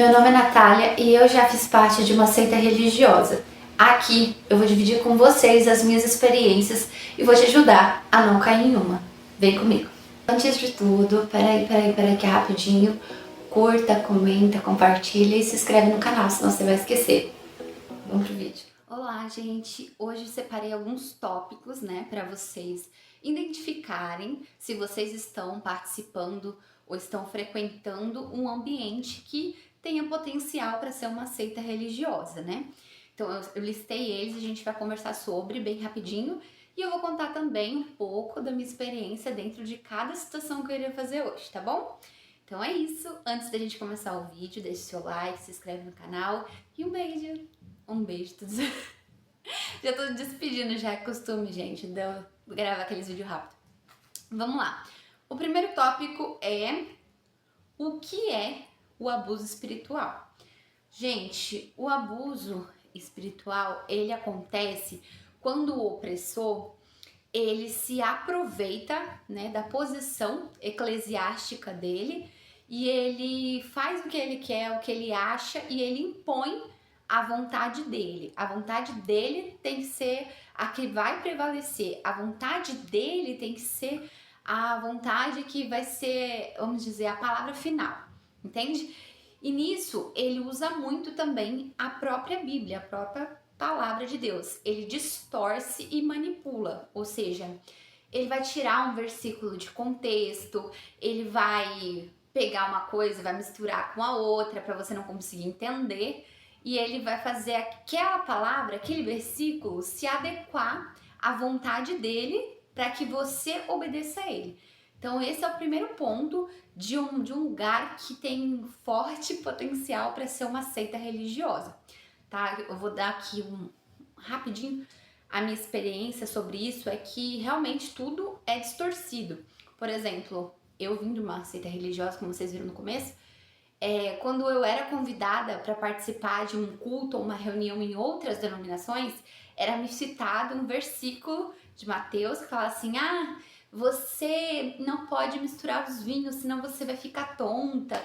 meu nome é Natália e eu já fiz parte de uma seita religiosa. Aqui eu vou dividir com vocês as minhas experiências e vou te ajudar a não cair em uma. Vem comigo. Antes de tudo, peraí que é rapidinho. Curta, comenta, compartilha e se inscreve no canal, senão você vai esquecer. Vamos pro vídeo. Olá, gente! Hoje separei alguns tópicos, para vocês identificarem se vocês estão participando ou estão frequentando um ambiente que tenha potencial para ser uma seita religiosa, Então eu listei eles e a gente vai conversar sobre bem rapidinho e eu vou contar também um pouco da minha experiência dentro de cada situação que eu iria fazer hoje, tá bom? Então é isso, antes da gente começar o vídeo, deixe seu like, se inscreve no canal e um beijo! Um beijo, tudo. Já tô despedindo, já é costume, gente, de eu gravar aqueles vídeos rápidos. Vamos lá. O primeiro tópico é o que é o abuso espiritual. Gente, o abuso espiritual, ele acontece quando o opressor, ele se aproveita, da posição eclesiástica dele e ele faz o que ele quer, o que ele acha e ele impõe a vontade dele. A vontade dele tem que ser a que vai prevalecer. A vontade dele tem que ser a vontade que vai ser, vamos dizer, a palavra final. Entende? E nisso ele usa muito também a própria Bíblia, a própria palavra de Deus. Ele distorce e manipula, ou seja, ele vai tirar um versículo de contexto, ele vai pegar uma coisa, vai misturar com a outra para você não conseguir entender, e ele vai fazer aquela palavra, aquele versículo se adequar à vontade dele para que você obedeça a ele. Então esse é o primeiro ponto de um lugar que tem forte potencial para ser uma seita religiosa, tá? Eu vou dar aqui rapidinho. A minha experiência sobre isso é que realmente tudo é distorcido. Por exemplo, eu vim de uma seita religiosa, como vocês viram no começo, quando eu era convidada para participar de um culto ou uma reunião em outras denominações, era me citado um versículo de Mateus que fala assim: você não pode misturar os vinhos, senão você vai ficar tonta.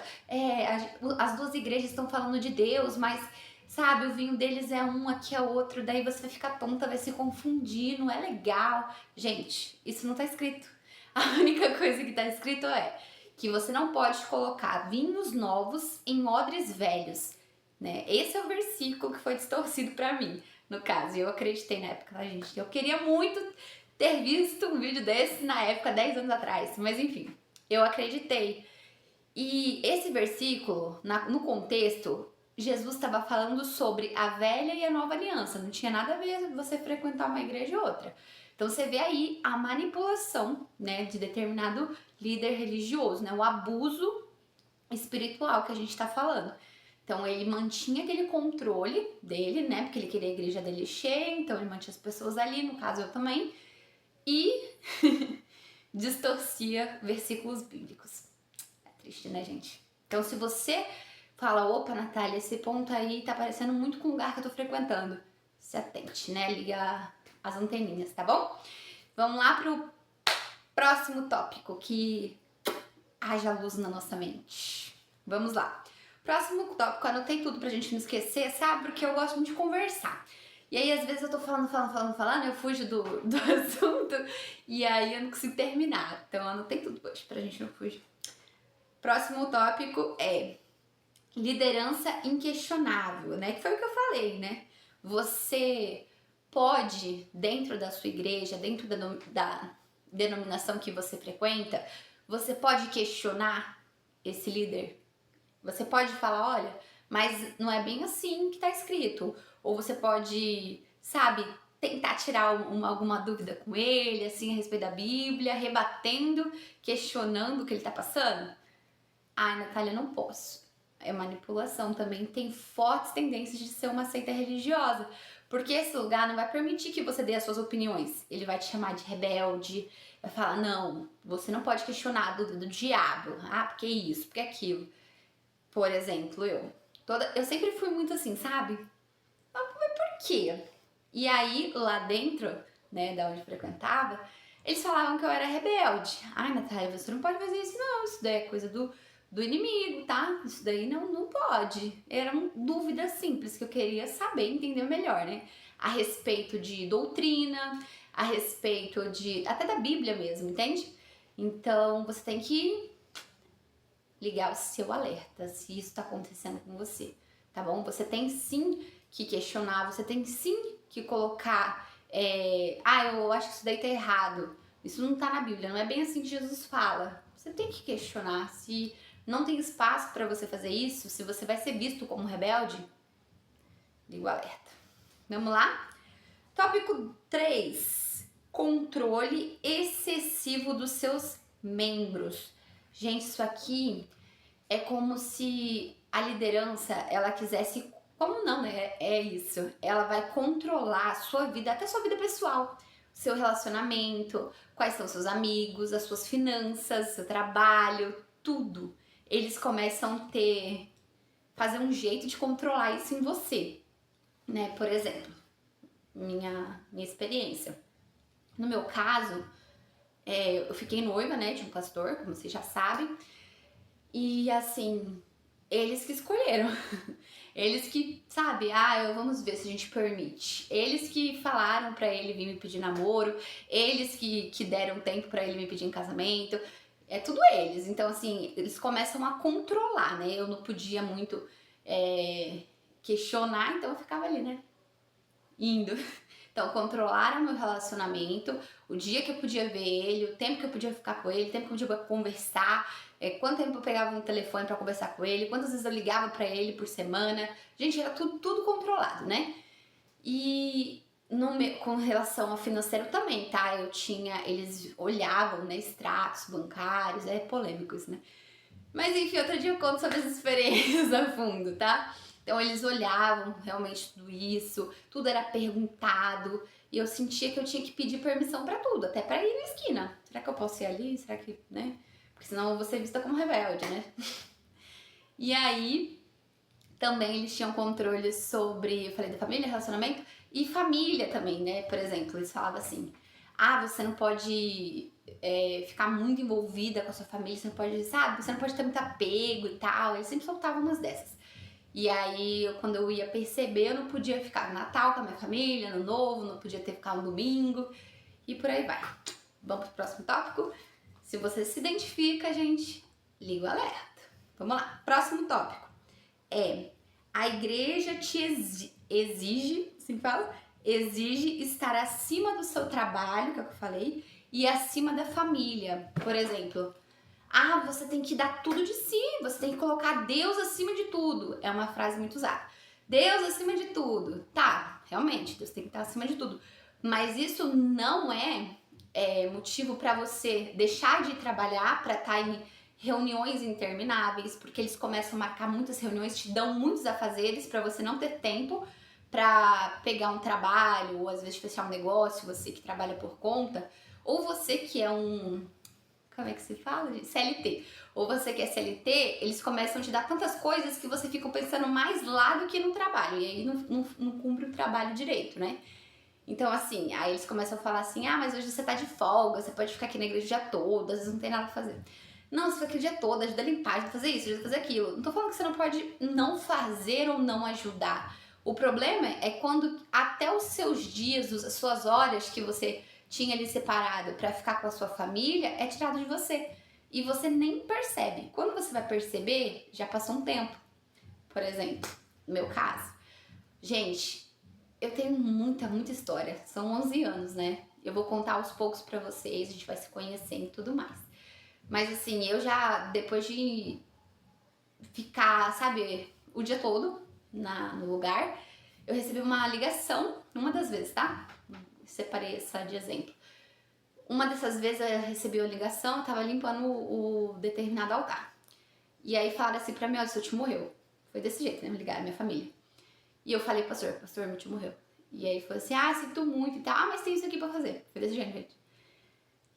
As duas igrejas estão falando de Deus, mas sabe, o vinho deles é um, aqui é outro, daí você vai ficar tonta, vai se confundir, não é legal. Gente, isso não tá escrito. A única coisa que tá escrito é que você não pode colocar vinhos novos em odres velhos, Esse é o versículo que foi distorcido pra mim, no caso. E eu acreditei na época, tá, gente? Eu queria muito ter visto um vídeo desse na época, 10 anos atrás. Mas enfim, eu acreditei. E esse versículo, no contexto, Jesus estava falando sobre a velha e a nova aliança. Não tinha nada a ver você frequentar uma igreja ou outra. Então você vê aí a manipulação, de determinado líder religioso, o abuso espiritual que a gente está falando. Então ele mantinha aquele controle dele, porque ele queria a igreja dele cheia, então ele mantinha as pessoas ali, no caso eu também, e distorcia versículos bíblicos. É triste, né, gente? Então se você fala, opa, Natália, esse ponto aí tá parecendo muito com o lugar que eu tô frequentando, se atente, Liga as anteninhas, tá bom? Vamos lá pro próximo tópico, que haja luz na nossa mente. Vamos lá. Próximo tópico, anotei tudo pra gente não esquecer, sabe? Porque eu gosto muito de conversar. E aí, às vezes, eu tô falando, eu fujo do assunto e aí eu não consigo terminar. Então, eu anotei tudo hoje pra gente não fugir. Próximo tópico é liderança inquestionável, Que foi o que eu falei, Você pode, dentro da sua igreja, dentro da denominação que você frequenta, você pode questionar esse líder. Você pode falar, olha, mas não é bem assim que tá escrito. Ou você pode, tentar tirar alguma dúvida com ele, assim, a respeito da Bíblia, rebatendo, questionando o que ele tá passando. Ai, Natália, não posso. É manipulação também, tem fortes tendências de ser uma seita religiosa, porque esse lugar não vai permitir que você dê as suas opiniões. Ele vai te chamar de rebelde, vai falar, não, você não pode questionar a dúvida do diabo, porque isso, porque aquilo. Por exemplo, eu sempre fui muito assim, sabe? Mas por quê? E aí, lá dentro, da onde eu frequentava, eles falavam que eu era rebelde. Ai, Natália, você não pode fazer isso não, isso daí é coisa do do inimigo, tá? Isso daí não pode. Eram dúvidas simples que eu queria saber, entender melhor, né? A respeito de doutrina, a respeito de até da Bíblia mesmo, entende? Então você tem que ligar o seu alerta se isso está acontecendo com você, tá bom? Você tem sim que questionar, você tem sim que colocar, eu acho que isso daí tá errado, isso não tá na Bíblia, não é bem assim que Jesus fala. Você tem que questionar, se não tem espaço para você fazer isso, se você vai ser visto como rebelde, liga o alerta. Vamos lá? Tópico 3, controle excessivo dos seus membros. Gente, isso aqui é como se a liderança, ela quisesse, como não, né? É isso. Ela vai controlar a sua vida, até a sua vida pessoal, seu relacionamento, quais são seus amigos, as suas finanças, seu trabalho, tudo. Eles começam a fazer um jeito de controlar isso em você, né? Por exemplo, minha experiência. No meu caso, eu fiquei noiva, né, de um pastor, como vocês já sabem, e assim, eles que escolheram. Eles que, sabe, vamos ver se a gente permite. Eles que falaram pra ele vir me pedir namoro, eles que deram tempo pra ele me pedir em casamento, é tudo eles. Então, assim, eles começam a controlar, né? Eu não podia muito questionar, então eu ficava ali, né, indo. Então, controlaram meu relacionamento, o dia que eu podia ver ele, o tempo que eu podia ficar com ele, o tempo que eu podia conversar, quanto tempo eu pegava no telefone pra conversar com ele, quantas vezes eu ligava pra ele por semana. Gente, era tudo controlado, né? E com relação ao financeiro também, tá? Eles olhavam, né, extratos bancários, polêmicos, né? Mas enfim, outro dia eu conto sobre as experiências a fundo, tá? Então eles olhavam realmente tudo isso, tudo era perguntado, e eu sentia que eu tinha que pedir permissão pra tudo, até pra ir na esquina. Será que eu posso ir ali? Será que, né? Porque senão eu vou ser vista como rebelde, né? E aí, também eles tinham controle sobre, eu falei da família, relacionamento, e família também, né? Por exemplo, eles falavam assim, você não pode ficar muito envolvida com a sua família, você não pode, sabe? Você não pode ter muito apego e tal. Eles sempre soltavam umas dessas. E aí, quando eu ia perceber, eu não podia ficar no Natal com a minha família, no Novo, não podia ter ficado no domingo, e por aí vai. Vamos pro próximo tópico? Se você se identifica, gente, liga o alerta. Vamos lá. Próximo tópico a igreja te exige, assim que fala? Exige estar acima do seu trabalho, que é o que eu falei, e acima da família. Por exemplo, você tem que dar tudo de si, você tem que colocar Deus acima de tudo. É uma frase muito usada. Deus acima de tudo. Tá, realmente, Deus tem que estar acima de tudo. Mas isso não é motivo para você deixar de trabalhar para estar em reuniões intermináveis, porque eles começam a marcar muitas reuniões, te dão muitos afazeres para você não ter tempo para pegar um trabalho, ou às vezes fechar um negócio, você que trabalha por conta, ou você que é como é que se fala? CLT. Ou você que é CLT, eles começam a te dar tantas coisas que você fica pensando mais lá do que no trabalho, e aí não cumpre o trabalho direito, né? Então, assim, aí eles começam a falar assim, mas hoje você tá de folga, você pode ficar aqui na igreja o dia todo, às vezes não tem nada pra fazer. Não, você fica aqui o dia todo, ajuda a limpar, ajuda a fazer isso, ajuda a fazer aquilo. Não tô falando que você não pode não fazer ou não ajudar. O problema é quando até os seus dias, as suas horas que você tinha ali separado pra ficar com a sua família, é tirado de você. E você nem percebe. Quando você vai perceber, já passou um tempo. Por exemplo, no meu caso. Gente, eu tenho muita história. São 11 anos, né? Eu vou contar aos poucos pra vocês, a gente vai se conhecendo e tudo mais. Mas assim, eu já, depois de ficar, sabe, o dia todo no lugar, eu recebi uma ligação, uma das vezes, tá? Separei essa de exemplo. Uma dessas vezes eu recebi uma ligação, eu tava limpando o determinado altar. E aí falaram assim pra mim, olha, seu tio morreu. Foi desse jeito, né? Me ligaram, minha família. E eu falei, pastor, meu tio morreu. E aí falou assim, sinto muito e tal. Mas tem isso aqui pra fazer. Foi desse jeito, gente.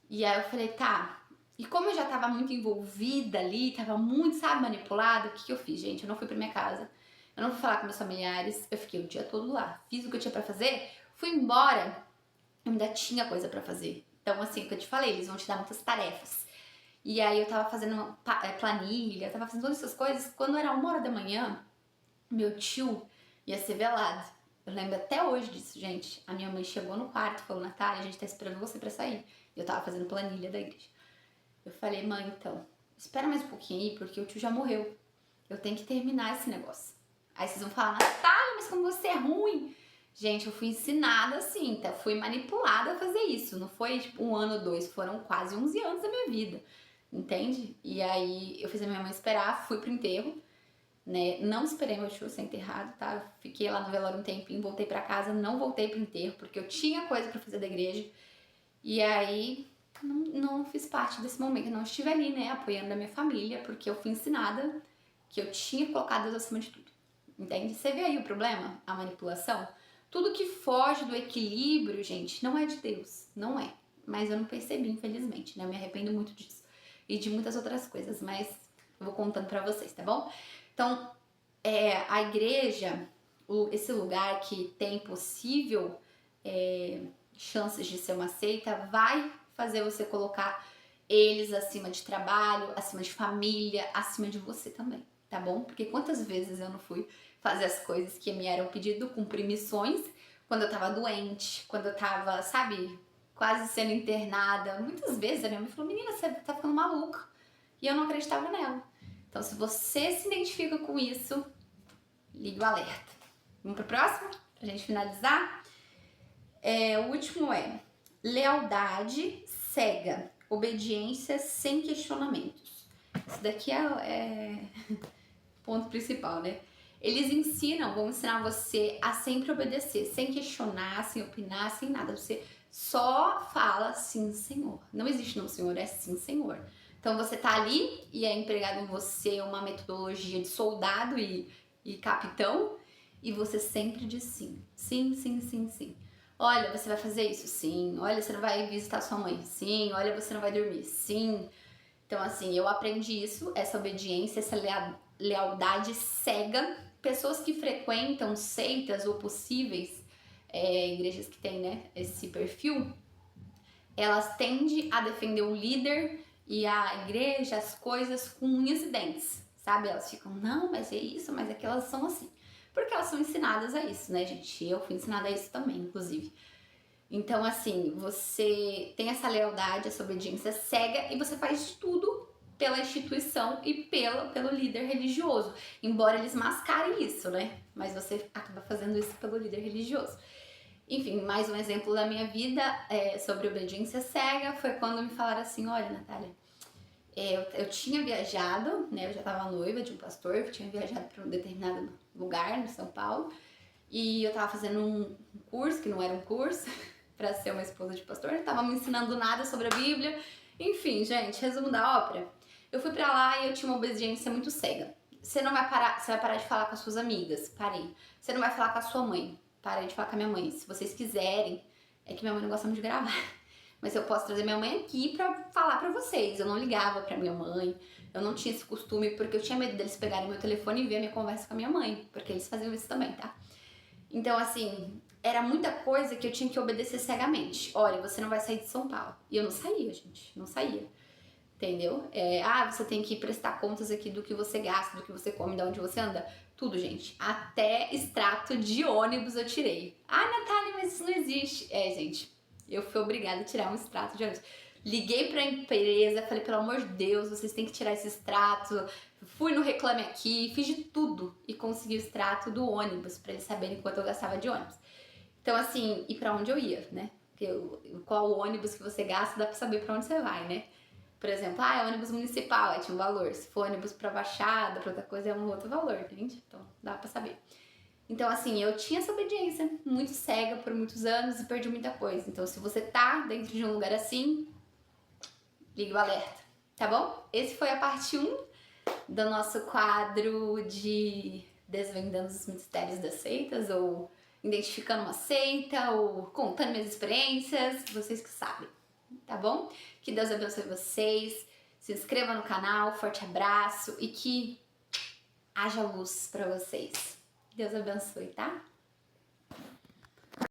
E aí eu falei, tá. E como eu já tava muito envolvida ali, tava muito, sabe, manipulada, o que eu fiz, gente? Eu não fui pra minha casa. Eu não fui falar com meus familiares. Eu fiquei o dia todo lá. Fiz o que eu tinha pra fazer. Fui embora. Eu ainda tinha coisa pra fazer. Então, assim, o que eu te falei, eles vão te dar muitas tarefas. E aí eu tava fazendo uma planilha, tava fazendo todas essas coisas. Quando era 1h da manhã, meu tio ia ser velado. Eu lembro até hoje disso, gente. A minha mãe chegou no quarto e falou: Natália, a gente tá esperando você pra sair. E eu tava fazendo planilha da igreja. Eu falei: mãe, então, espera mais um pouquinho aí, porque o tio já morreu. Eu tenho que terminar esse negócio. Aí vocês vão falar: Natália, mas como você é ruim. Gente, eu fui ensinada assim, tá? Fui manipulada a fazer isso. Não foi tipo 1 ano ou 2, foram quase 11 anos da minha vida. Entende? E aí eu fiz a minha mãe esperar, fui pro enterro, né? Não esperei meu tio ser enterrado, tá? Fiquei lá no velório um tempinho, voltei pra casa, não voltei pro enterro, porque eu tinha coisa pra fazer da igreja. E aí não fiz parte desse momento, não estive ali, né, apoiando a minha família, porque eu fui ensinada que eu tinha colocado Deus acima de tudo. Entende? Você vê aí o problema? A manipulação? Tudo que foge do equilíbrio, gente, não é de Deus. Não é. Mas eu não percebi, infelizmente, né? Eu me arrependo muito disso. E de muitas outras coisas, mas eu vou contando pra vocês, tá bom? Então, a igreja, esse lugar que tem possível chances de ser uma seita, vai fazer você colocar eles acima de trabalho, acima de família, acima de você também, tá bom? Porque quantas vezes eu não fui fazer as coisas que me eram pedido, cumprir missões, quando eu tava doente, quando eu tava, sabe, quase sendo internada. Muitas vezes a minha mãe falou: menina, você tá ficando maluca. E eu não acreditava nela. Então, se você se identifica com isso, ligue o alerta. Vamos pro próximo? Pra gente finalizar? O último é lealdade cega, obediência sem questionamentos. Isso daqui é ponto principal, né? Eles vão ensinar você a sempre obedecer, sem questionar, sem opinar, sem nada. Você só fala sim, Senhor. Não existe não, Senhor, é sim, Senhor. Então você tá ali e é empregado em você uma metodologia de soldado e capitão, e você sempre diz sim. Sim, sim, sim, sim. Olha, você vai fazer isso? Sim. Olha, você não vai visitar sua mãe? Sim. Olha, você não vai dormir? Sim. Então, assim, eu aprendi isso, essa obediência, essa lealdade cega. Pessoas que frequentam seitas ou possíveis igrejas que têm, né, esse perfil, elas tendem a defender o líder e a igreja, as coisas com unhas e dentes, sabe? Elas ficam: não, mas é isso, mas é que elas são assim. Porque elas são ensinadas a isso, né, gente? Eu fui ensinada a isso também, inclusive. Então, assim, você tem essa lealdade, essa obediência cega e você faz de tudo pela instituição e pelo líder religioso. Embora eles mascarem isso, né? Mas você acaba fazendo isso pelo líder religioso. Enfim, mais um exemplo da minha vida sobre obediência cega foi quando me falaram assim: olha, Natália, eu tinha viajado, né? Eu já estava noiva de um pastor, eu tinha viajado para um determinado lugar, no São Paulo, e eu tava fazendo um curso, que não era um curso, pra ser uma esposa de pastor, não tava me ensinando nada sobre a Bíblia. Enfim, gente, resumo da ópera. Eu fui pra lá e eu tinha uma obediência muito cega. Você vai parar de falar com as suas amigas, parei. Você não vai falar com a sua mãe, parei de falar com a minha mãe. Se vocês quiserem, é que minha mãe não gosta muito de gravar. Mas eu posso trazer minha mãe aqui pra falar pra vocês. Eu não ligava pra minha mãe, eu não tinha esse costume, porque eu tinha medo deles pegarem meu telefone e ver a minha conversa com a minha mãe, porque eles faziam isso também, tá? Então, assim, era muita coisa que eu tinha que obedecer cegamente. Olha, você não vai sair de São Paulo. E eu não saía, gente, não saía. Entendeu? Você tem que prestar contas aqui do que você gasta, do que você come, de onde você anda. Tudo, gente. Até extrato de ônibus eu tirei. Ah, Natália, mas isso não existe. Gente, eu fui obrigada a tirar um extrato de ônibus. Liguei pra empresa, falei: pelo amor de Deus, vocês têm que tirar esse extrato. Fui no Reclame Aqui, fiz de tudo e consegui o extrato do ônibus pra eles saberem quanto eu gastava de ônibus. Então, assim, e pra onde eu ia, né? Porque qual ônibus que você gasta dá pra saber pra onde você vai, né? Por exemplo, é ônibus municipal, aí tinha um valor. Se for ônibus pra Baixada, pra outra coisa, é um outro valor, entende? Então, dá pra saber. Então, assim, eu tinha essa obediência muito cega por muitos anos e perdi muita coisa. Então, se você tá dentro de um lugar assim, ligue o alerta, tá bom? Esse foi a parte 1 do nosso quadro de desvendando os mistérios das seitas, ou identificando uma seita, ou contando minhas experiências, vocês que sabem, tá bom? Que Deus abençoe vocês, se inscreva no canal, forte abraço e que haja luz pra vocês. Deus abençoe, tá?